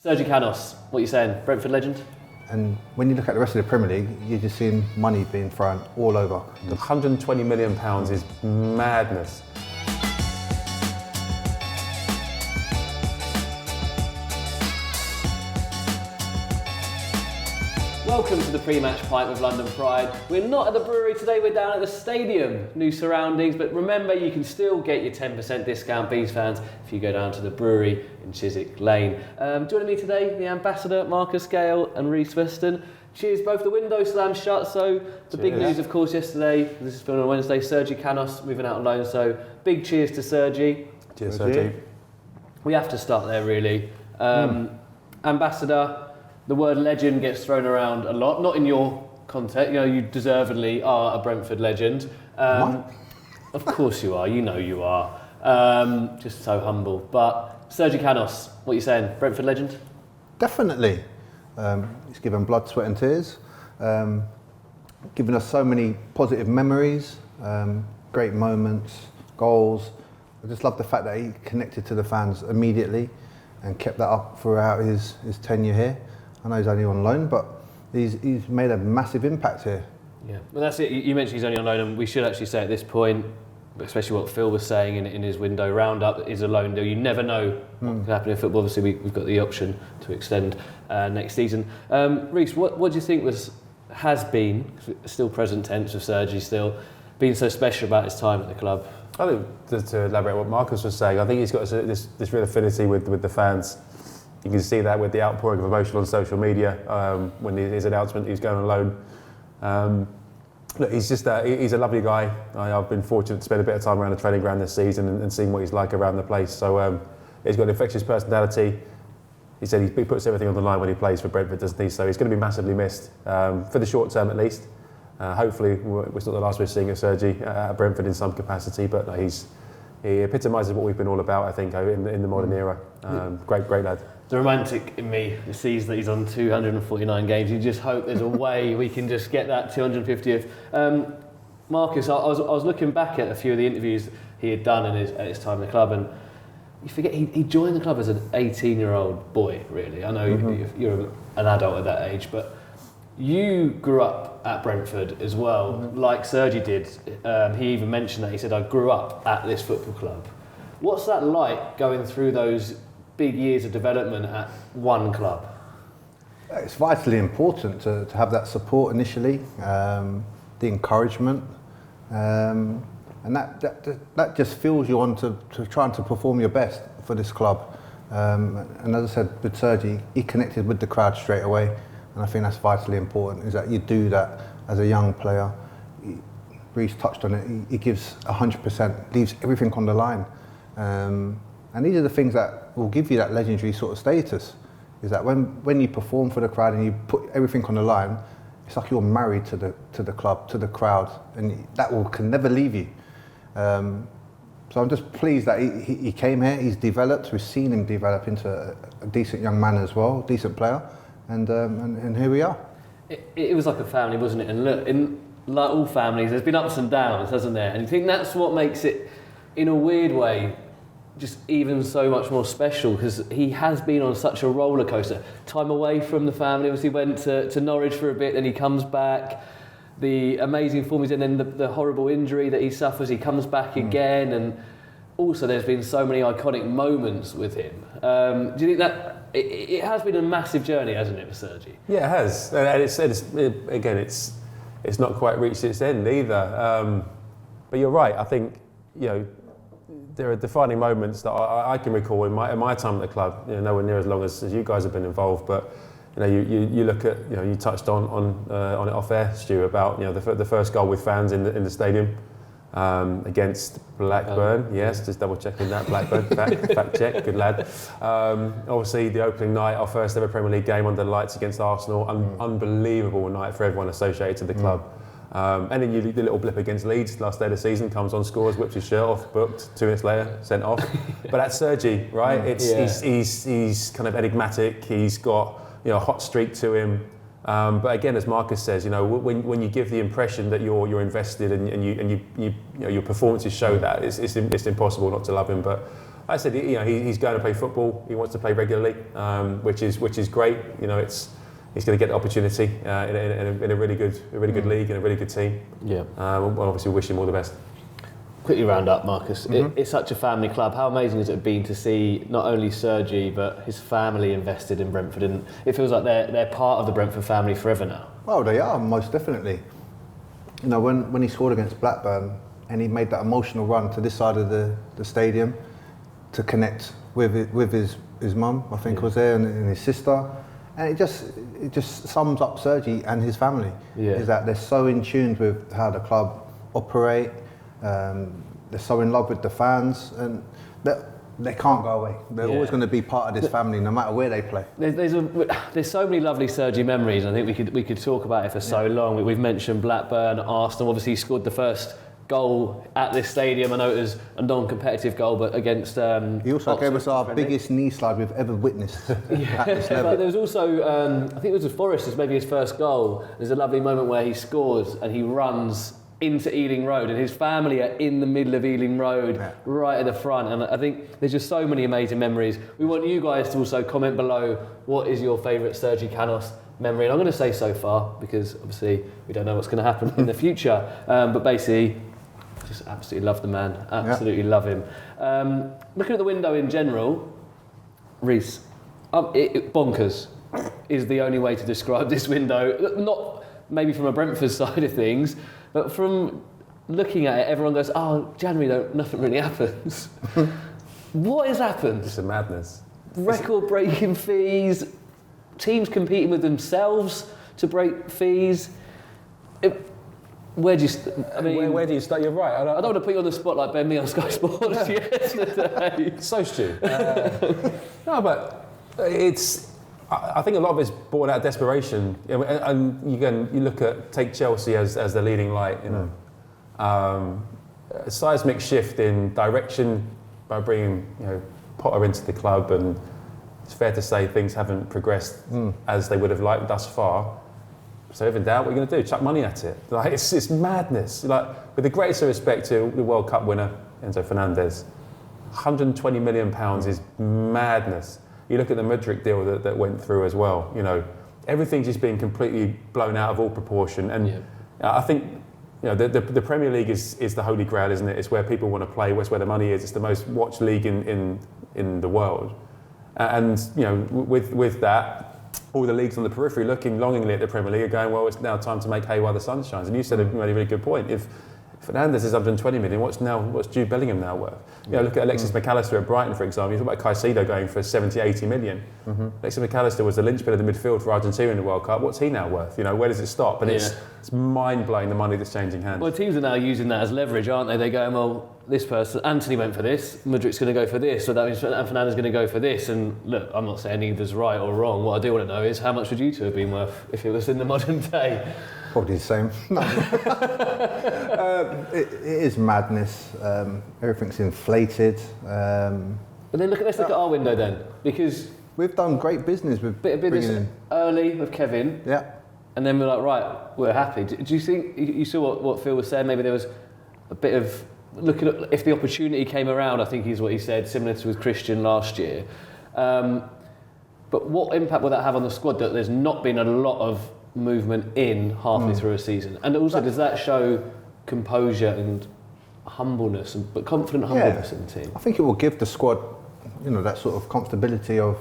Sergi Canos, what are you saying? Brentford legend? And when you look at the rest of the Premier League, you're just seeing money being thrown all over. The £120 million is madness. Welcome to the pre-match pint with London Pride. We're not at the brewery today, we're down at the stadium. New surroundings, but remember you can still get your 10% discount, Bees fans, if you go down to the brewery in Chiswick Lane. Joining me today, the ambassador, Marcus Gale and Reece Weston. Cheers, both the windows slammed shut, so the big news of course yesterday, this is filmed on Wednesday, Sergi Canos moving out on loan, so big cheers to Sergi. Cheers, Sergi. We have to start there really. Ambassador, the word legend gets thrown around a lot, not in your context, you know, you deservedly are a Brentford legend. Of course you are, you know you are. Just so humble. But Sergi Canos, what are you saying, Brentford legend? Definitely. He's given blood, sweat and tears, given us so many positive memories, great moments, goals. I just love the fact that he connected to the fans immediately and kept that up throughout his tenure here. I know he's only on loan, but he's made a massive impact here. Yeah, well that's it. You mentioned he's only on loan, and we should actually say at this point, especially what Phil was saying in his window roundup, is a loan deal. You never know what can happen in football. Obviously, we've got the option to extend next season. Reece, what do you think has been, still present tense with Sergi, still been so special about his time at the club? I think, to elaborate what Marcus was saying, I think he's got this real affinity with the fans. You can see that with the outpouring of emotion on social media when his announcement he's going on loan. Look, he's a lovely guy. I've been fortunate to spend a bit of time around the training ground this season and seeing what he's like around the place. So he's got an infectious personality. He said he puts everything on the line when he plays for Brentford, doesn't he? So he's going to be massively missed for the short term at least. Hopefully, it's not the last we're seeing of Sergi at Brentford in some capacity, but he epitomises what we've been all about, I think, in the modern era. Great lad. The romantic in me sees that he's on 249 games. You just hope there's a way we can just get that 250th. Marcus, I was looking back at a few of the interviews he had done at his time in the club, and you forget he joined the club as an 18-year-old boy, really. I know you're an adult at that age, but you grew up at Brentford as well, like Sergi did. He even mentioned that. He said, I grew up at this football club. What's that like, going through those big years of development at one club? It's vitally important to have that support initially, the encouragement, and that just fuels you on to trying to perform your best for this club. And as I said, with Sergi, he connected with the crowd straight away, and I think that's vitally important, is that you do that as a young player. Reece touched on it, he gives 100%, leaves everything on the line. And these are the things that will give you that legendary sort of status, is that when you perform for the crowd and you put everything on the line, it's like you're married to the club, to the crowd, and that can never leave you. So I'm just pleased that he came here, he's developed, we've seen him develop into a decent young man as well, decent player, and here we are. It was like a family, wasn't it? And look, like all families, there's been ups and downs, hasn't there? And you think that's what makes it, in a weird way, just even so much more special, because he has been on such a roller coaster. Time away from the family, obviously went to Norwich for a bit, then he comes back, the amazing form he's in, and then the horrible injury that he suffers, he comes back again, and also there's been so many iconic moments with him. Do you think that it has been a massive journey, hasn't it, for Sergi? Yeah, it has, and it's not quite reached its end either. But you're right, I think, you know, there are defining moments that I can recall in my time at the club. You know, nowhere near as long as you guys have been involved, but you know, you look at, you know, you touched on it off air, Stu, about, you know, the first goal with fans in the stadium against Blackburn. Yes, just double checking that. Blackburn, fact check, good lad. Obviously, the opening night, our first ever Premier League game under the lights against Arsenal, unbelievable night for everyone associated to the club. And then the little blip against Leeds last day of the season, comes on, scores, whips his shirt off, booked, 2 minutes later, sent off. But that's Sergi, right? He's kind of enigmatic. He's got, you know, a hot streak to him. But again, as Marcus says, you know, when you give the impression that you're invested and you know, your performances show that, it's impossible not to love him. But I said, you know, he's going to play football. He wants to play regularly, which is great. You know, he's going to get the opportunity in a really good league and a really good team. Yeah. Well, obviously, wish him all the best. Quickly round up, Marcus. It's such a family club. How amazing has it been to see not only Sergi but his family invested in Brentford, and it feels like they're part of the Brentford family forever now. Oh, they are, most definitely. You know, when he scored against Blackburn and he made that emotional run to this side of the stadium to connect with his mum, I think was there, and his sister, and it just sums up Sergi and his family. Yeah. Is that they're so in tune with how the club operate. They're so in love with the fans, and they can't go away. They're always going to be part of this family, no matter where they play. There's so many lovely Sergi memories. I think we could talk about it for so long. We've mentioned Blackburn, Arsenal. Obviously, he scored the first goal at this stadium. I know it was a non-competitive goal, but against. He also gave us our biggest knee slide we've ever witnessed at this level. But there was also, I think it was with Forest, it's maybe his first goal. There's a lovely moment where he scores and he runs into Ealing Road, and his family are in the middle of Ealing Road, right at the front. And I think there's just so many amazing memories. We want you guys to also comment below what is your favourite Sergi Canos memory. And I'm going to say so far, because obviously we don't know what's going to happen in the future. But basically, just absolutely love the man. Absolutely love him. Looking at the window in general, Reece, bonkers is the only way to describe this window. Not maybe from a Brentford side of things, but from looking at it, everyone goes, oh, January, nothing really happens. What has happened? It's a madness. Record-breaking fees, teams competing with themselves to break fees. Where do you start? You're right. I don't want to put you on the spot like Ben Me on Sky Sports yesterday. So Stu. No, but it's. I think a lot of it's born out of desperation, and you take Chelsea as the leading light. You know, a seismic shift in direction by bringing Potter into the club, and it's fair to say things haven't progressed as they would have liked thus far. So if in doubt, what are you going to do? Chuck money at it? Like it's madness. Like with the greatest respect to the World Cup winner Enzo Fernandez, £120 million is madness. You look at the Mudryk deal that went through as well. You know, everything's just been completely blown out of all proportion. And I think the Premier League is the holy grail, isn't it? It's where people want to play. It's where the money is. It's the most watched league in the world. And with that, all the leagues on the periphery looking longingly at the Premier League are going, well, it's now time to make hay while the sun shines. And you said a really good point. If Fernandes is 120 million, what's Jude Bellingham now worth? Look at Alexis McAllister at Brighton, for example. You talk about Caicedo going for 70, 80 million. Alexis McAllister was the linchpin of the midfield for Argentina in the World Cup. What's he now worth? Where does it stop? And it's mind-blowing, the money that's changing hands. Well, teams are now using that as leverage, aren't they? They're going, well, this person, Anthony went for this, Mudryk's going to go for this, so that means Fernandes is going to go for this. And look, I'm not saying either's right or wrong. What I do want to know is how much would you two have been worth if it was in the modern day? Probably the same. No. It is madness. Everything's inflated. But then let's look at our window then, because we've done great business with bit of business early with Kevin. Yeah. And then we're like, right, we're happy. Do you think you saw what Phil was saying? Maybe there was a bit of looking at if the opportunity came around. I think is what he said, similar to with Christian last year. But what impact will that have on the squad? That there's not been a lot of movement in halfway through a season, and also does that show composure and humbleness, but confident humbleness in the team? I think it will give the squad, that sort of comfortability of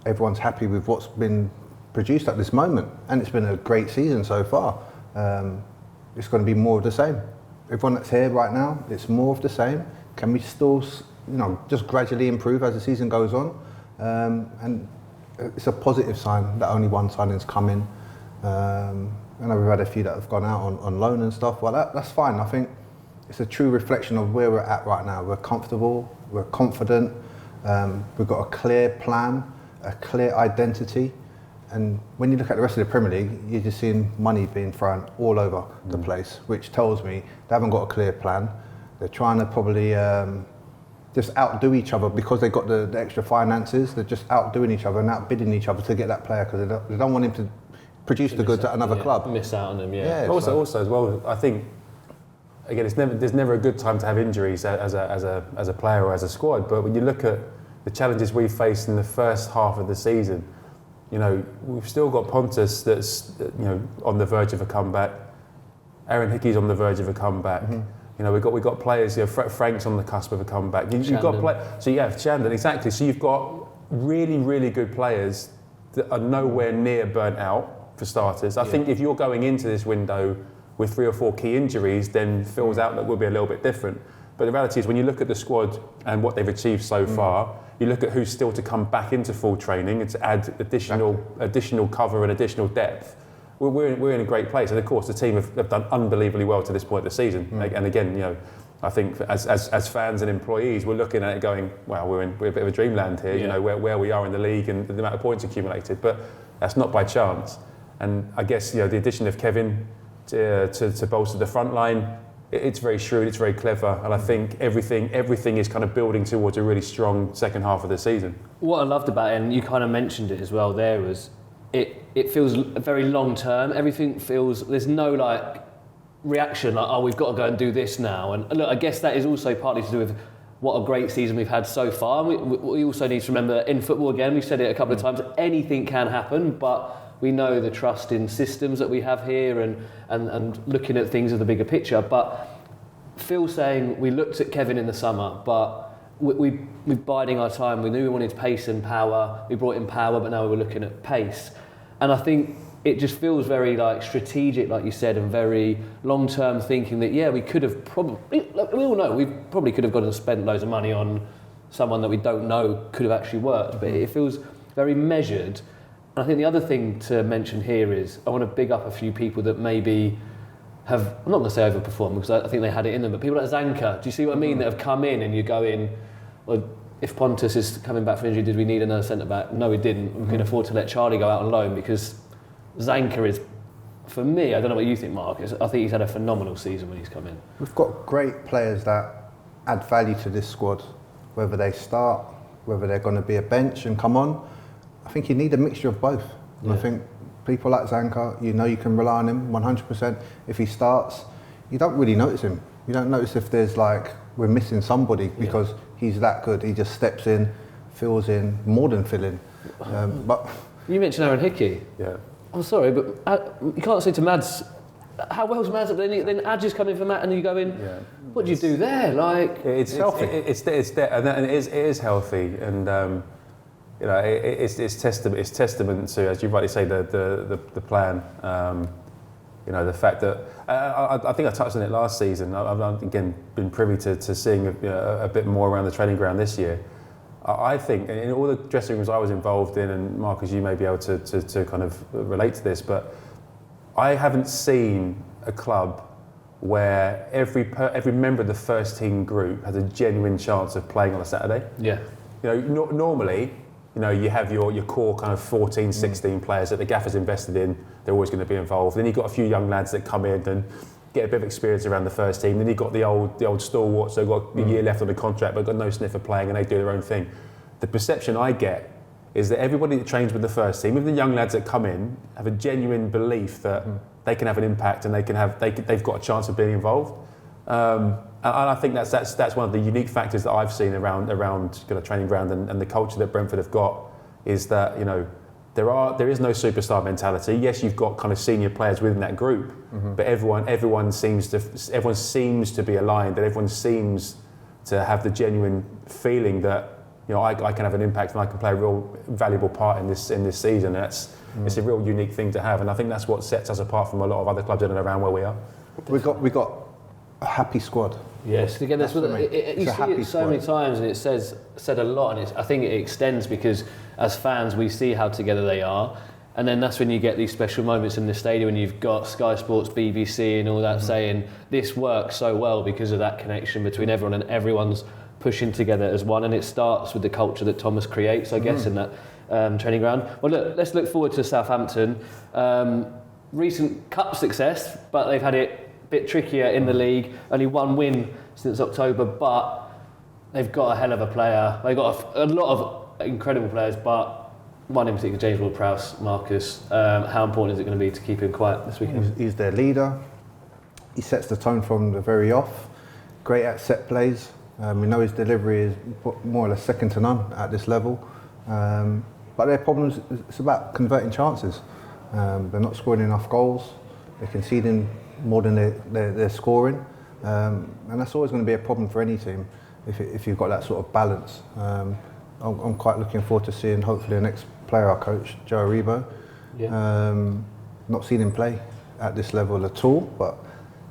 everyone's happy with what's been produced at this moment, and it's been a great season so far. It's going to be more of the same. Everyone that's here right now, it's more of the same. Can we still, just gradually improve as the season goes on? And it's a positive sign that only one signing's come in. I know we've had a few that have gone out on loan and stuff. Well, that's fine. I think it's a true reflection of where we're at right now. We're comfortable, we're confident, we've got a clear plan, a clear identity. And when you look at the rest of the Premier League, you're just seeing money being thrown all over the place, which tells me they haven't got a clear plan. They're trying to probably just outdo each other because they've got the extra finances. They're just outdoing each other and outbidding each other to get that player because they don't want him to produce the goods at another club. Miss out on them, yeah. Also as well, I think again, there's never a good time to have injuries as a player or as a squad. But when you look at the challenges we faced in the first half of the season, you know, we've still got Pontus that's, you know, on the verge of a comeback. Aaron Hickey's on the verge of a comeback. You know, we've got players. You know, Frank's on the cusp of a comeback. You've got so you have Shandon, exactly. So you've got really, really good players that are nowhere near burnt out for starters. I think if you're going into this window with 3 or 4 key injuries, then Phil's outlook will be a little bit different. But the reality is, when you look at the squad and what they've achieved so far, you look at who's still to come back into full training and to add additional cover and additional depth. We're in a great place, and of course the team have done unbelievably well to this point of the season. And again, you know, I think as fans and employees, we're looking at it going, wow, we're a bit of a dreamland here. You know, where we are in the league and the amount of points accumulated. But that's not by chance. And I guess, you know, the addition of Kevin to bolster the front line, it's very shrewd, it's very clever, and I think everything is kind of building towards a really strong second half of the season. What I loved about it, and you kind of mentioned it as well there, was it feels very long term. Everything feels, there's no like reaction like, oh, we've got to go and do this now. And look, I guess that is also partly to do with what a great season we've had so far. We also need to remember, in football again, we've said it a couple of times, anything can happen, but we know the trust in systems that we have here and looking at things of the bigger picture. But Phil saying we looked at Kevin in the summer, but we're biding our time. We knew we wanted pace and power. We brought in power, but now we're looking at pace. And I think it just feels very like strategic, like you said, and very long-term thinking that, yeah, we could have probably, we all know, we probably could have gone and spent loads of money on someone that we don't know could have actually worked, but it feels very measured. And I think the other thing to mention here is I want to big up a few people that maybe have, I'm not going to say overperformed because I think they had it in them, but people like Zanka, do you see what I mean, that have come in and you go in, well, if Pontus is coming back from injury, did we need another centre-back? No, we didn't. We can afford to let Charlie go out on loan because Zanka is, for me, I don't know what you think, Marcus, I think he's had a phenomenal season when he's come in. We've got great players that add value to this squad, whether they start, whether they're going to be a bench and come on. I think you need a mixture of both. And I think people like Zanka, you know you can rely on him 100%. If he starts, you don't really notice him. You don't notice if there's like, we're missing somebody because he's that good. He just steps in, fills in, more than fill in. But you mentioned Aaron Hickey. Yeah. I'm sorry, but you can't say to Mads, how well's Mads? Then Adj is coming for Matt and you go in, what do you do there? Like, it's healthy. It's there, and it is healthy, and you know, it's testament to, as you rightly say, the plan. You know, the fact that I think I touched on it last season. I've again been privy to seeing a bit more around the training ground this year. I think in all the dressing rooms I was involved in, and Marcus, you may be able to kind of relate to this, but I haven't seen a club where every member of the first team group has a genuine chance of playing on a Saturday. yeah. You know, normally, you know, you have your core kind of 14, 16 players that the gaffer's invested in. They're always going to be involved. Then you've got a few young lads that come in and get a bit of experience around the first team. Then you've got the old stalwarts, they've got a year left on the contract but got no sniff of playing and they do their own thing. The perception I get is that everybody that trains with the first team, even the young lads that come in, have a genuine belief that they can have an impact and they've got a chance of being involved. And I think that's one of the unique factors that I've seen around kind of training ground and the culture that Brentford have got, is that, you know, there is no superstar mentality. Yes, you've got kind of senior players within that group, but everyone seems to be aligned, and everyone seems to have the genuine feeling that, you know, I can have an impact and I can play a real valuable part in this season. And it's a real unique thing to have, and I think that's what sets us apart from a lot of other clubs in and around where we are. we got a happy squad. Yes, again, that's what you see it so many times, and it said a lot, and I think it extends because as fans we see how together they are, and then that's when you get these special moments in the stadium when you've got Sky Sports, BBC and all that saying this works so well because of that connection between everyone, and everyone's pushing together as one, and it starts with the culture that Thomas creates, I guess, in that training ground. Well, look, let's look forward to Southampton. Recent cup success, but they've had it bit trickier in the league. Only one win since October, but they've got a hell of a player. They've got a lot of incredible players, but one in particular, James Ward-Prowse, Marcus. How important is it going to be to keep him quiet this weekend? He's their leader. he sets the tone from the very off. Great at set plays. We know his delivery is more or less second to none at this level. But their problems, it's about converting chances. They're not scoring enough goals. They're conceding more than they're scoring. And that's always going to be a problem for any team if you've got that sort of balance. I'm quite looking forward to seeing hopefully the next player I coach, Joe Aribo. Yeah. Not seen him play at this level at all, but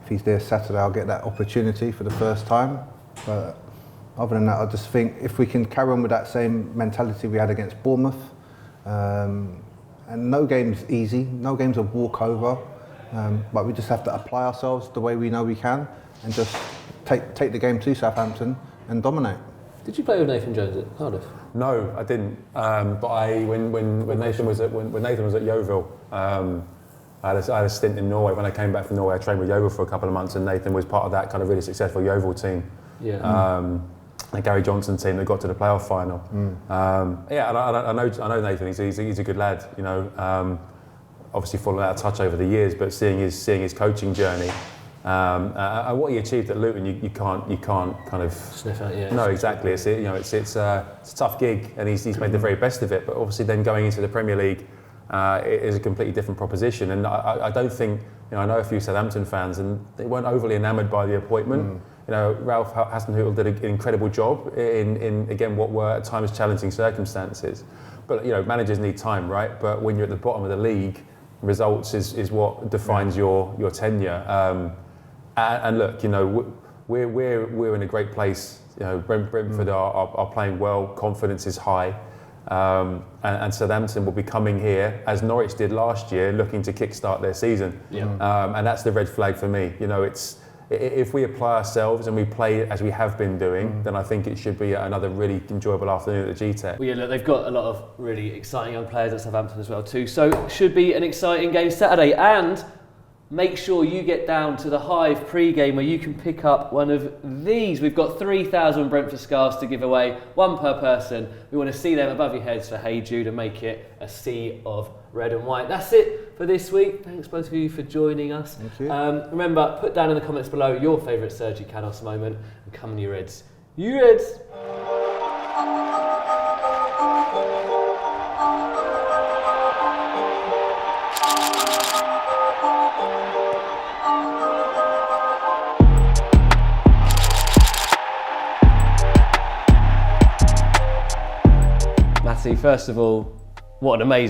if he's there Saturday, I'll get that opportunity for the first time. But other than that, I just think if we can carry on with that same mentality we had against Bournemouth, and no game's easy, no game's a walkover, but we just have to apply ourselves the way we know we can and just take the game to Southampton and dominate. Did you play with Nathan Jones at Cardiff? No, I didn't. But when Nathan was at Yeovil, I had a stint in Norway. When I came back from Norway, I trained with Yeovil for a couple of months, and Nathan was part of that kind of really successful Yeovil team. Yeah. The Gary Johnson team that got to the playoff final. Yeah, and I know Nathan. He's a good lad. You know, obviously fallen out of touch over the years, but seeing his coaching journey. And what he achieved at Luton, you can't kind of Sniff out, yeah. No, exactly. It's a tough gig, and he's made the very best of it. But obviously, then going into the Premier League it is a completely different proposition. And I don't think, I know a few Southampton fans, and they weren't overly enamoured by the appointment. You know, Ralph Hasenhüttl did an incredible job in again what were at times challenging circumstances. But managers need time, right? But when you're at the bottom of the league, results is what defines your tenure. And look, we're in a great place. Brentford are playing well. Confidence is high, and Southampton will be coming here as Norwich did last year, looking to kickstart their season. And that's the red flag for me. If we apply ourselves and we play as we have been doing, then I think it should be another really enjoyable afternoon at the GTEC. Well, yeah, look, they've got a lot of really exciting young players at Southampton as well too. So should be an exciting game Saturday. And make sure you get down to the Hive pre-game where you can pick up one of these. We've got 3,000 Brentford scarves to give away, one per person. We want to see them above your heads for Hey Jude and make it a sea of red and white. That's it for this week. Thanks both of you for joining us. Thank you. Remember, put down in the comments below your favourite Sergi Canos moment, and come on you Reds. You Reds! Matty, first of all, what an amazing